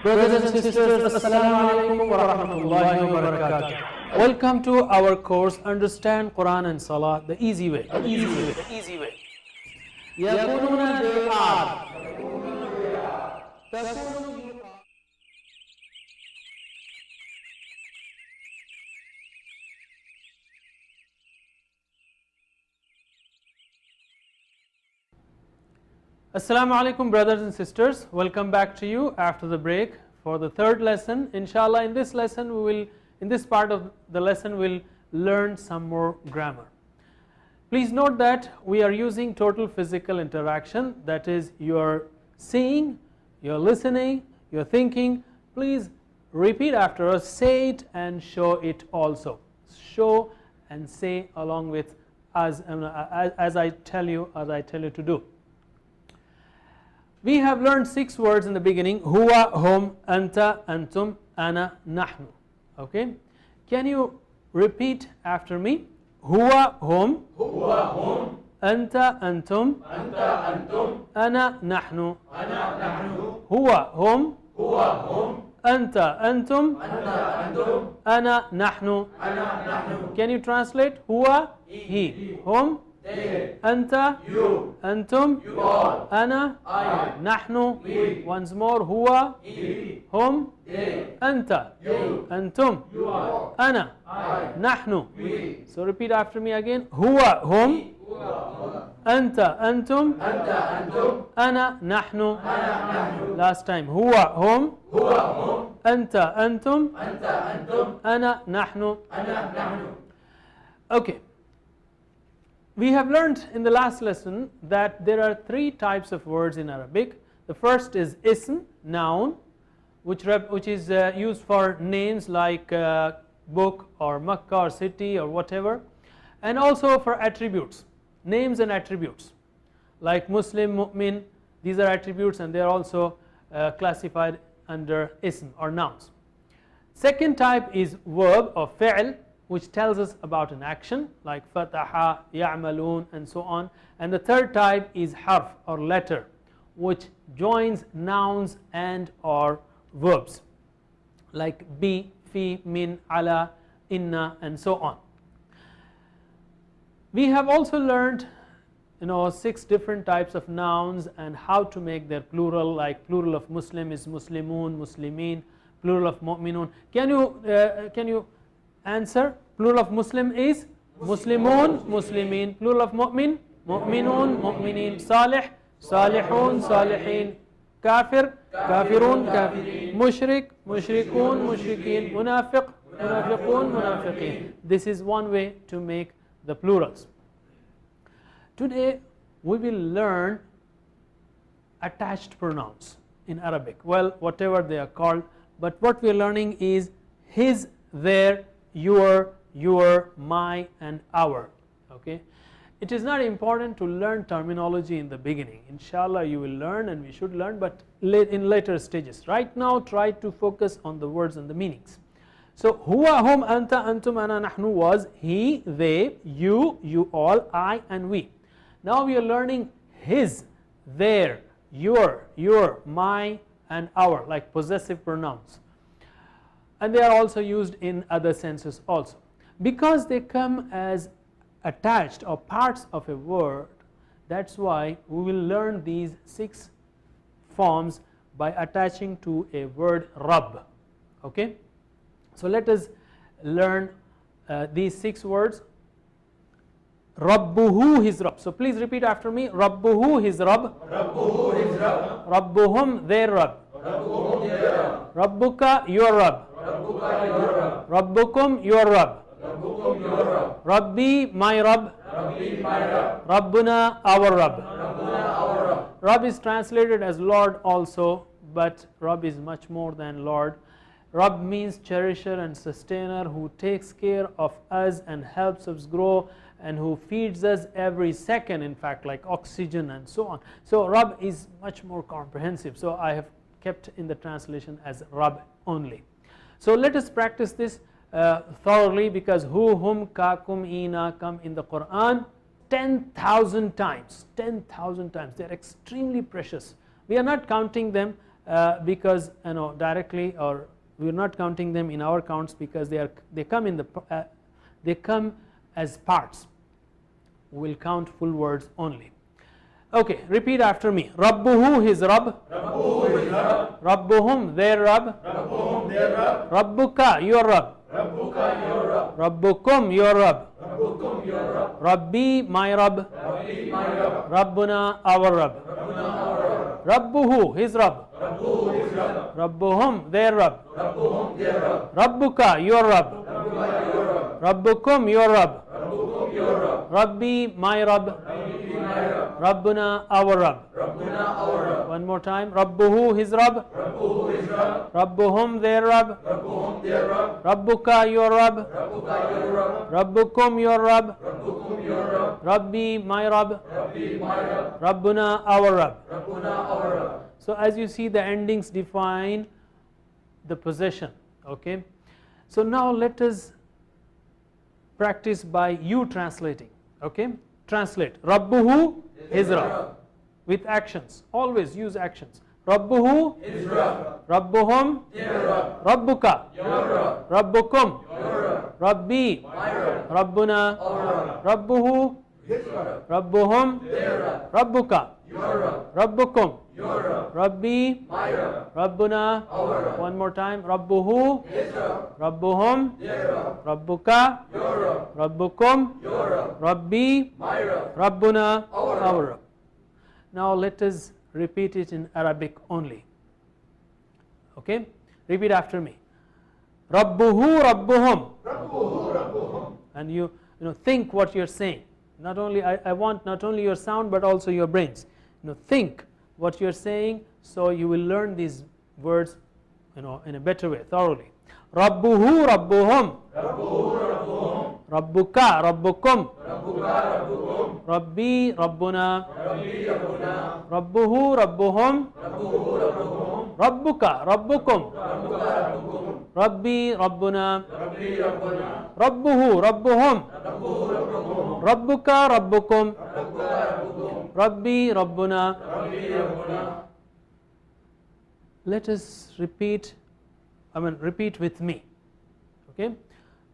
Brothers and sisters, Assalamu alaikum wa rahmatullahi wa barakatuh. Welcome to our course Understand Quran and Salah the easy way. يقولون they are. Assalamu alaikum brothers and sisters, welcome back to you after the break for the third lesson. Inshallah, in this lesson in this part of the lesson we'll learn some more grammar. Please note that we are using total physical interaction, that is you're seeing, you're listening, you're thinking. Please repeat after us, say it and show it also. Show and say along with as I tell you to do. We have learned 6 words in the beginning: huwa, hum, anta, antum, ana, nahnu. Okay, can you repeat after me? Huwa, hum, anta, antum, ana, nahnu. Huwa, hum, anta, antum, ana, nahnu. Can you translate? Huwa, he, hum, anta, you, antum, you all, ana, I, nahnu, we. Once more: huwa, he, hum, they, anta, you, antum, you all, ana, I, nahnu, we. So repeat after me again: huwa, hum, anta, antum, ana, nahnu. Last time: huwa, hum, anta, antum, ana, nahnu. Okay. We have learned in the last lesson that there are 3 types of words in Arabic. The first is ism, noun, which is used for names like book or Makkah or city or whatever, and also for attributes, names and attributes like Muslim, Mu'min. These are attributes and they are also classified under ism or nouns. Second type is verb or fi'l, which tells us about an action like fataha, ya'malun and so on. And the third type is harf or letter, which joins nouns and or verbs like bi, fi, min, ala, inna and so on. We have also learned 6 different types of nouns and how to make their plural, like plural of Muslim is muslimun, muslimin, plural of mu'minun. Can you answer? Plural of Muslim is muslimun, muslimin. Plural of mu'min, mu'minun, mu'minin. Salih, salihun, salihin. Kafir, kafirun, kafirin. Mushrik, mushrikun, mushrikin. Munafiq, munafiqun, munafiqin. This is one way to make the plurals. Today we will learn attached pronouns in Arabic. Well, whatever they are called, but what we are learning is his, their, your, my and our. Okay, it is not important to learn terminology in the beginning. Inshallah you will learn and we should learn, but in later stages. Right now try to focus on the words and the meanings. So huwa, hum, anta, antum, ana, nahnu was he, they, you all, I and we. Now we are learning his, their, your, my and our, like possessive pronouns, and they are also used in other senses also. Because they come as attached or parts of a word, that's why we will learn these 6 forms by attaching to a word Rabb. Okay, so let us learn these 6 words. Rabbuhu, his Rabb. So please repeat after me: Rabbuhu, his Rabb. Rabbuhu, his Rabb. Rabbuhum, their Rabb. Rabbuhum, their Rabb. Rabbuka, your Rabb. Rabbuka, your Rabb. Rabbukum, your Rabb. Rabbukum, your Rabb. Rabbi, my Rabb. Rabbi, my Rabb. Rabbuna, our Rabb. Rabbuna, our Rabb. Rabb is translated as Lord also, but Rabb is much more than Lord. Rabb means cherisher and sustainer, who takes care of us and helps us grow, and who feeds us every second, in fact, like oxygen and so on. So Rabb is much more comprehensive, so I have kept in the translation as Rabb only. So let us practice this thoroughly, because hu, hum, ka, kum, ina come in the Quran 10,000 times. 10,000 times. They are extremely precious. We are not counting them because directly, or we are not counting them in our counts because they come in the they come as parts. We will count full words only. Okay, repeat after me. Rabbuhu, his Rabb. Rabbuhu, his Rabb. Rabbuhum, their Rabb. Rabbuhum, their Rabb. Rabbuka, your Rabb. Rabbuka, your Rabb. Rabbukum, your Rabb. Rabbukum, your Rabb. Rabbi, my Rabb. Rabbi, my Rabb. Rabbuna, our Rabb. Rabbuna, our Rabb. Rabbuhu, his Rabb. Rabbuhu, his Rabb. Rabbuhum, their Rabb. Rabbuhum, their Rabb. Rabbuka, your Rabb. Rabbuka, your Rabb. Rabbukum, your Rabb. Rabbukum, your Rabb. Rabbi, my Rabb. Rabbi, my Rabb. Rabbuna, our Rabb. Rabbuna, our Rabb. One more time. Rabbuhu, his Rabb. Rabbuhu, his Rabb. Rabbuhum, their Rabb. Rabbuhum, their Rabb. Rabbuka, your Rabb. Rabbuka, your Rabb. Rabbukum, your Rabb. Rabbukum, your Rabb. Rabbi, my Rabb. Rabbi, my Rabb. Rabbuna, our Rabb. Rabbuna, our Rabb. So as you see, the endings define the possession. Okay. So now let us practice by you translating. Okay. Translate. Rabbuhu, his Rabb. With actions. Always use actions. Rabbuhu, his Rabb. Rabbuhum, Their Rabb. Rabbuka, Your Rabb. Rabbukum, Your Rabb. Rabbi, My Rabb. Rabbuna, Our Rabb. Rabbuhu, His Rabb. Rabbuhum, Their Rabb. Rabbuka, Your Rabb. Rabbukum, Your Rabb. Rabbi, My Rabb. Rabbuna. Our Rabb. One more time. Rabbuhu, His Rabb. Rabbuhum, Their Rabb. Rabbuka, Your Rabb. Rabbukum, Your Rabb. Rabbi, My Rabb. Rabbuna, Our Rabb. our Rabb. Now let us repeat it in Arabic only. Okay, repeat after me. Rabbuhu, Rabbuhum. Rabbuhu, Rabbuhum. And you think what you're saying. Not only I want not only your sound but also your brains. Think what you're saying, so you will learn these words in a better way, thoroughly. Rabbuhu, Rabbuhum. Rabbuhu, Rabbuhum. Rabbuka, Rabbukum. Rabbuka, Rabbukum. Rabbi, Rabbuna. Rabbi, Rabbuna. Rabbuhu, Rabbuhum. Rabbuhu, Rabbuhum. Rabbuka, Rabbukum. Rabbuka, Rabbukum. Rabbi, Rabbuna. Rabbi, Rabbuna. Rabbuhu, Rabbuhum. Rabbuhu, Rabbuhum. Rabbuka, Rabbukum. Rabbuka, Rabbukum. Rabbi, Rabbuna. Rabbi, Rabbuna. Let us repeat with me. Okay,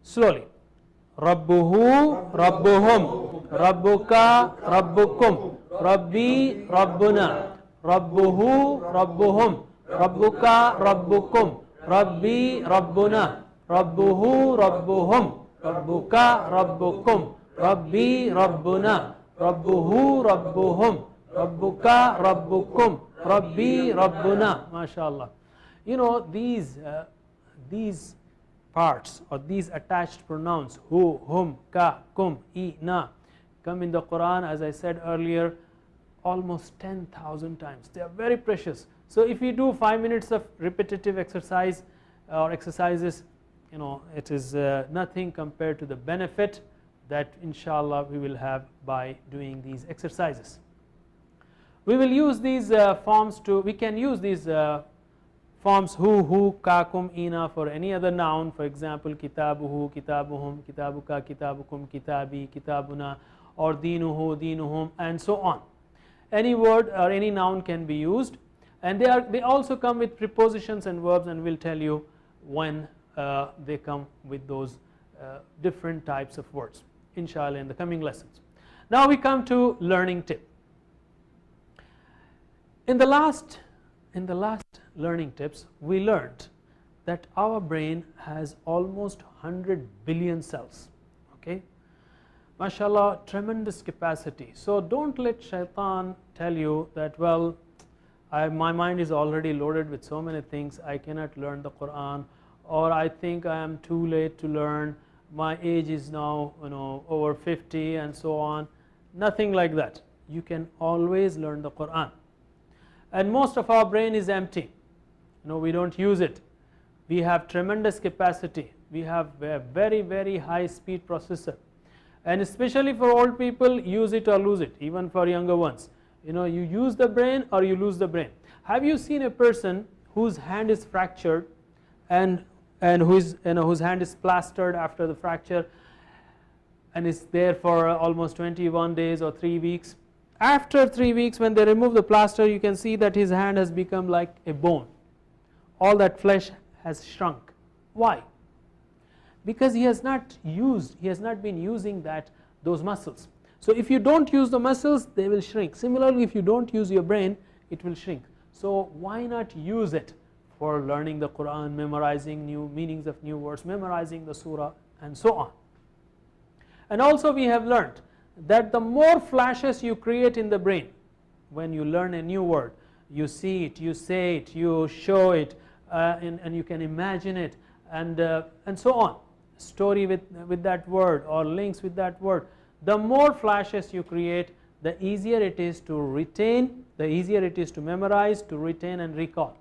slowly. Rabbuhu, Rabbuhum. Rabbuka, Rabbukum. Rabbi, Rabbuna. Rabbuhu, Rabbuhum. Rabbuka, Rabbukum. Rabbi, Rabbuna. Rabbuhu, Rabbuhum. Rabbuka, Rabbukum. Rabbi, Rabbuna. Rabbuhu, Rabbuhum. Rabbuka, Rabbukum. Rabbi, Rabbuna. MashaAllah. These parts or these attached pronouns, hu, hum, ka, kum, i, na, come in the Quran, as I said earlier, almost 10,000 times. They are very precious. So if we do 5 minutes of repetitive exercise or exercises, it is nothing compared to the benefit that inshallah we will have by doing these exercises. We will use these forms we can use these forms hu, ka, kum, ina for any other noun. For example, kitabuhu, kitabuhum, kitabuka, kitabukum, kitabi, kitabuna, or dinuhu, dinuhum, and so on. Any word or any noun can be used, and they also come with prepositions and verbs, and we'll tell you when they come with those different types of words, inshallah, in the coming lessons. Now we come to learning tip. In the last learning tips, we learned that our brain has almost 100 billion cells. Okay, mashallah, tremendous capacity. So don't let shaitan tell you that, well, my mind is already loaded with so many things, I cannot learn the Quran, or I think I am too late to learn, my age is now over 50 and so on. Nothing like that. You can always learn the Quran. And most of our brain is empty. We don't use it. We have tremendous capacity. We have a very, very high speed processor. And especially for old people, use it or lose it, even for younger ones. You use the brain or you lose the brain. Have you seen a person whose hand is fractured and whose hand is plastered after the fracture and is there for almost 21 days or 3 weeks, After 3 weeks, when they remove the plaster, you can see that his hand has become like a bone. All that flesh has shrunk. Why? Because he has not been using those muscles. So if you don't use the muscles, they will shrink. Similarly, if you don't use your brain, it will shrink. So why not use it for learning the Quran, memorizing new meanings of new words, memorizing the surah, and so on. And also we have learned that the more flashes you create in the brain when you learn a new word, you see it, you say it, you show it, and you can imagine it, and so on, story with that word or links with that word. The more flashes you create, the easier it is to retain, the easier it is to memorize, to retain and recall.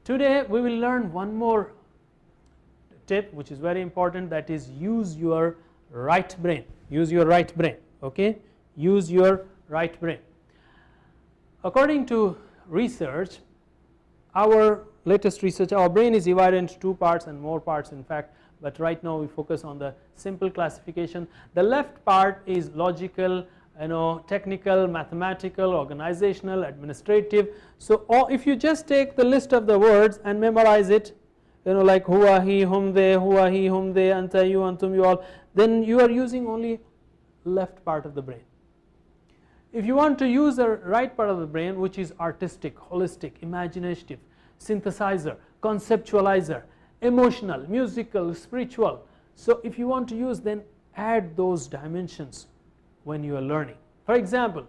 Today we will learn one more tip which is very important, that is use your right brain. Use your right brain, okay? Use your right brain. According to research, our latest research, our brain is divided into 2 parts and more parts in fact, but right now we focus on the simple classification. The left part is logical, technical, mathematical, organizational, administrative. So if you just take the list of the words and memorize it, like huwa, he, hum, they, huwa, he, hum, they, anta, you, antum, you all, then you are using only left part of the brain. If you want to use the right part of the brain, which is artistic, holistic, imaginative, synthesizer, conceptualizer, emotional, musical, spiritual, so if you want to use, then add those dimensions when you are learning. For example,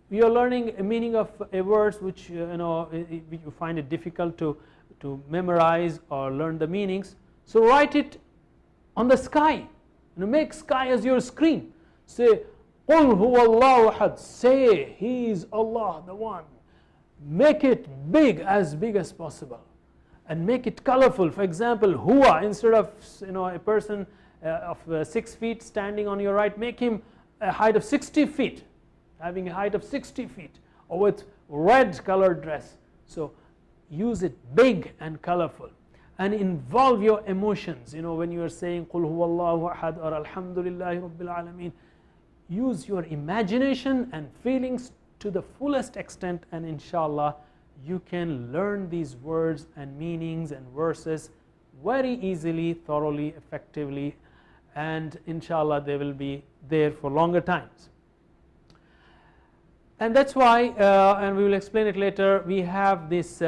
you are learning a meaning of a word which you find it difficult to memorize or learn the meanings, so write it on the sky, make sky as your screen. Say Qul huwa Allahu ahad, say He is Allah the one. Make it big as possible and make it colorful. For example, huwa, instead of a person of 6 feet standing on your right, make him a height of 60 feet, having a height of 60 feet, or with red colored dress. So use it big and colorful and involve your emotions. When you are saying Qul huwa Allahu ahad or Alhamdulillahi Rabbil Alameen, use your imagination and feelings to the fullest extent, and inshallah you can learn these words and meanings and verses very easily, thoroughly, effectively, and inshallah they will be there for longer times. And that's why, and we will explain it later, we have this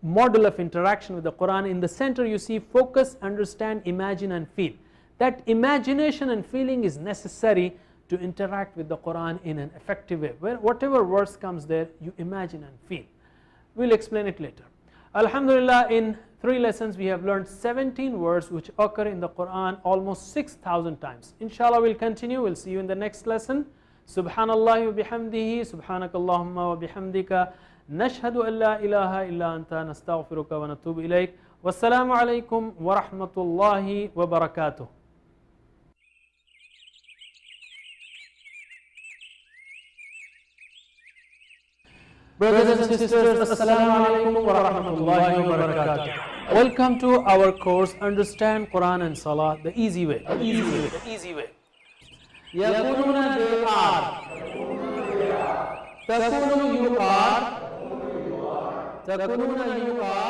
model of interaction with the Quran. In the center you see focus, understand, imagine and feel. That imagination and feeling is necessary to interact with the Quran in an effective way. Whatever verse comes there, you imagine and feel. We will explain it later. Alhamdulillah, in 3 lessons we have learned 17 words which occur in the Quran almost 6,000 times. Inshallah we will continue. We will see you in the next lesson. Subhanallah wa bihamdihi, subhanakallahumma wa bihamdika, nashhadu an la ilaha illa anta, nastaghfiruka wa natubu ilayk. Wassalamu alaikum wa rahmatullahi wa barakatuh. Brothers and sisters, assalamu alaikum wa rahmatullahi wa barakatuh. Welcome to our course Understand Quran and Salah the easy way. The easy way. Yakununa, they are. Takunu, you are. Takununa, you are.